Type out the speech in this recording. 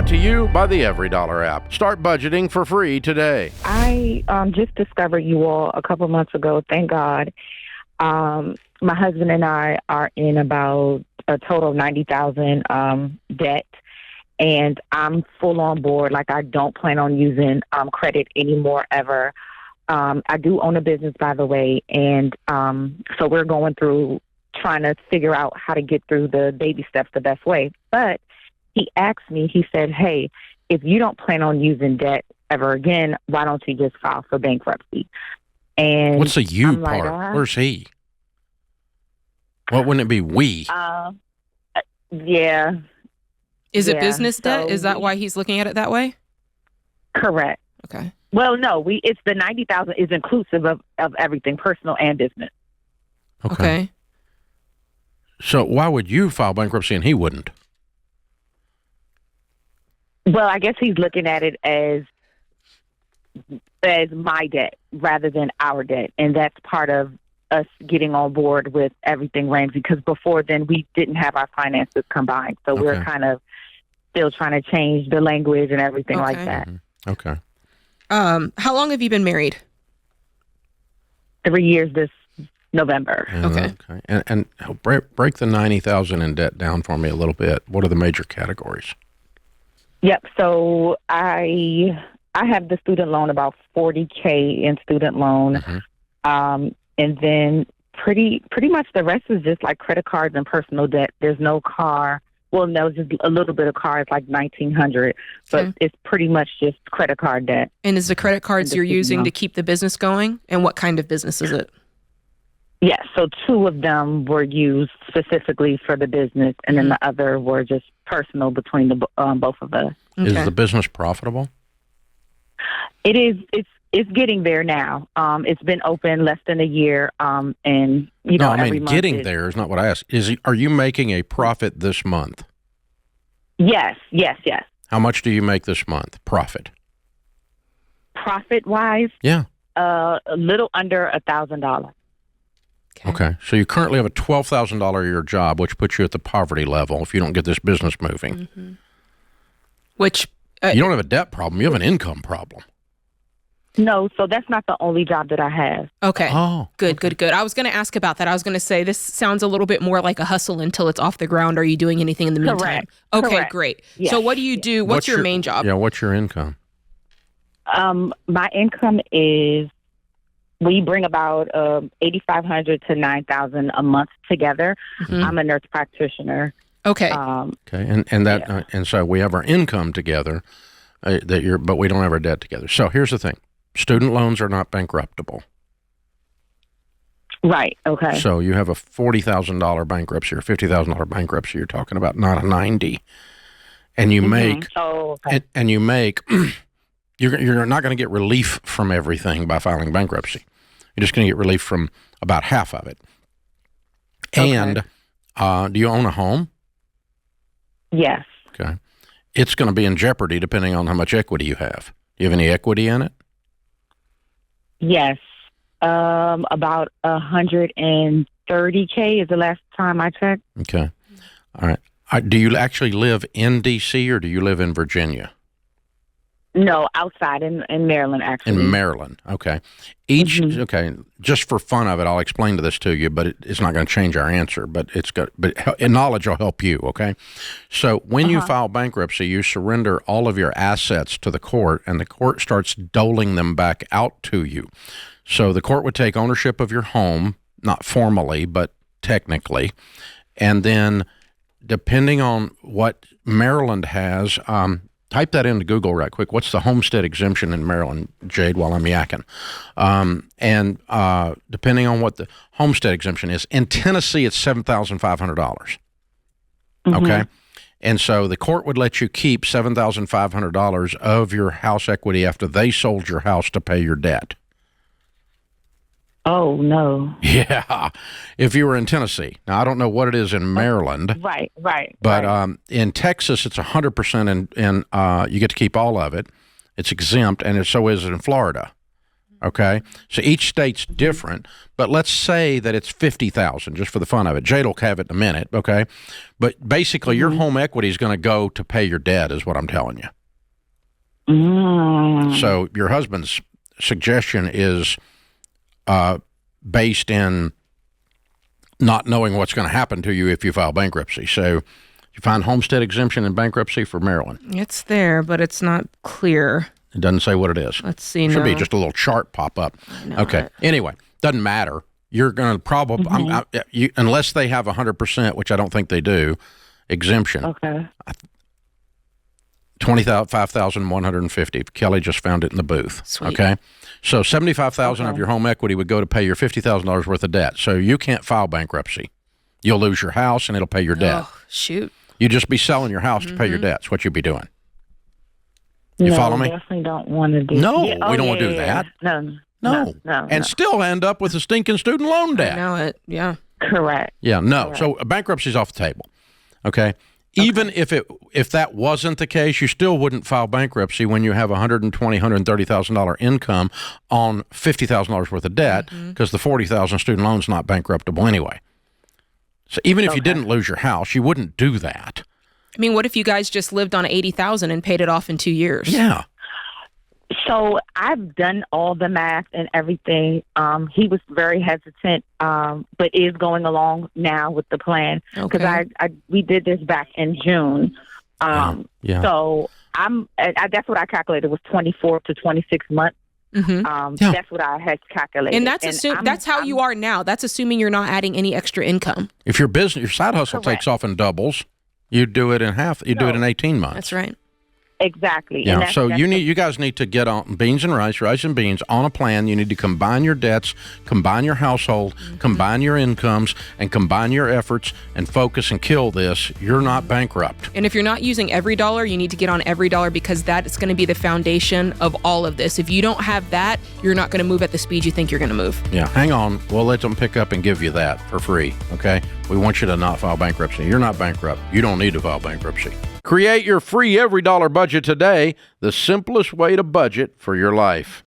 Brought to you by the Every Dollar app. Start budgeting for free today. I just discovered you all a couple months ago. Thank God. My husband and I are in about a total of $90,000 debt, and I'm full on board. Like, I don't plan on using credit anymore ever. I do own a business, by the way, and so we're going through trying to figure out how to get through the baby steps the best way. But he asked me, he said, hey, if you don't plan on using debt ever again, why don't you just file for bankruptcy? And what's the you I'm part? like, Where's he? What wouldn't it be we? Yeah. Is it business so debt? Is that why he's looking at it that way? Correct. Okay. Well, no, it's the 90,000 is inclusive of everything, personal and business. Okay. So why would you file bankruptcy and he wouldn't? Well, I guess he's looking at it as my debt rather than our debt, and that's part of us getting on board with everything Ramsey, because before then we didn't have our finances combined, so we're kind of still trying to change the language and everything like that. Mm-hmm. Okay. How long have you been married? 3 years this November. Okay. And break the 90,000 in debt down for me a little bit. What are the major categories? Yep. So I have the student loan, about $40K in student loan, and then pretty much the rest is just like credit cards and personal debt. There's no car. Well, no, just a little bit of car. It's like $1,900, but it's pretty much just credit card debt. And is the credit cards you're using to keep the business going? And what kind of business is it? Yes, so 2 of them were used specifically for the business, and then the other were just personal between the both of us. Okay. Is the business profitable? It is. It's getting there now. It's been open less than a year, and every month getting there is not what I asked. Are you making a profit this month? Yes. How much do you make this month? Profit wise? Yeah. A little under $1,000. Okay. So you currently have a $12,000 a year job, which puts you at the poverty level if you don't get this business moving. Mm-hmm. Which you don't have a debt problem. You have an income problem. No, so that's not the only job that I have. Okay. Oh, good. I was going to ask about that. I was going to say, this sounds a little bit more like a hustle until it's off the ground. Are you doing anything in the meantime? Correct. Okay, Correct. Great. Yes. So what do you do? What's your main job? Yeah, what's your income? My income is, we bring about $8,500 to $9,000 a month together. Mm-hmm. I'm a nurse practitioner. Okay. And so we have our income together, but we don't have our debt together. So here's the thing. Student loans are not bankruptable. Right. Okay. So you have a $40,000 bankruptcy or $50,000 bankruptcy you're talking about, not a 90. And you make, and you make, you're not going to get relief from everything by filing bankruptcy. You're just going to get relief from about half of it. Okay. And do you own a home? Yes. Okay. It's going to be in jeopardy depending on how much equity you have. Do you have any equity in it? Yes. About 130K is the last time I checked. Okay. All right. Do you actually live in D.C. or do you live in Virginia? No, outside in Maryland, actually. In Maryland. Okay. Okay. Just for fun of it, I'll explain this to you, but it's not going to change our answer. But knowledge will help you. Okay. So when you file bankruptcy, you surrender all of your assets to the court, and the court starts doling them back out to you. So the court would take ownership of your home, not formally, but technically, and then depending on what Maryland has. Type that into Google right quick. What's the homestead exemption in Maryland, Jade, while I'm yakking? And depending on what the homestead exemption is, in Tennessee, it's $7,500. Mm-hmm. Okay? And so the court would let you keep $7,500 of your house equity after they sold your house to pay your debt. Oh, no. Yeah, if you were in Tennessee. Now, I don't know what it is in Maryland. Right. But in Texas, it's 100%, and you get to keep all of it. It's exempt, and so is it in Florida. Okay, so each state's different, but let's say that it's 50,000 just for the fun of it. Jade will have it in a minute. Okay, but basically your home equity is going to go to pay your debt, is what I'm telling you. So your husband's suggestion is based in not knowing what's going to happen to you if you file bankruptcy. So you find homestead exemption in bankruptcy for Maryland. It's there, but it's not clear. It doesn't say what it is. Let's see. Should be just a little chart pop up. Okay. Anyway, doesn't matter. You're going to probably, unless they have 100%, which I don't think they do, exemption. Okay. 25,150. Kelly just found it in the booth. Sweet. Okay. So 75,000 of your home equity would go to pay your $50,000 worth of debt. So you can't file bankruptcy. You'll lose your house and it'll pay your debt. Oh, shoot. You'd just be selling your house to pay your debts. What you'd be doing. You follow me? Definitely don't want to do. No, we don't want to do that. No. And still end up with a stinking student loan debt. I know it. Yeah. Correct. Yeah, no. Correct. So bankruptcy's off the table. Okay. Even if that wasn't the case, you still wouldn't file bankruptcy when you have $130,000 income on $50,000 worth of debt, because the $40,000 student loan's not bankruptable anyway. So even if you didn't lose your house, you wouldn't do that. I mean, what if you guys just lived on $80,000 and paid it off in 2 years? Yeah. So I've done all the math and everything. He was very hesitant, but is going along now with the plan, because we did this back in June. So that's what I calculated was 24 to 26 months. That's what I had calculated. And that's how you are now. That's assuming you're not adding any extra income. If your side hustle takes off in doubles, you do it in half. You do it in 18 months. That's right. Exactly. Yeah. So you guys need to get on beans and rice and beans on a plan. You need to combine your debts, combine your household, combine your incomes, and combine your efforts and focus and kill this. You're not bankrupt. And if you're not using every dollar, you need to get on every dollar, because that is going to be the foundation of all of this. If you don't have that, you're not going to move at the speed you think you're going to move. Yeah. Hang on. We'll let them pick up and give you that for free. Okay. We want you to not file bankruptcy. You're not bankrupt. You don't need to file bankruptcy. Create your free every dollar budget today, the simplest way to budget for your life.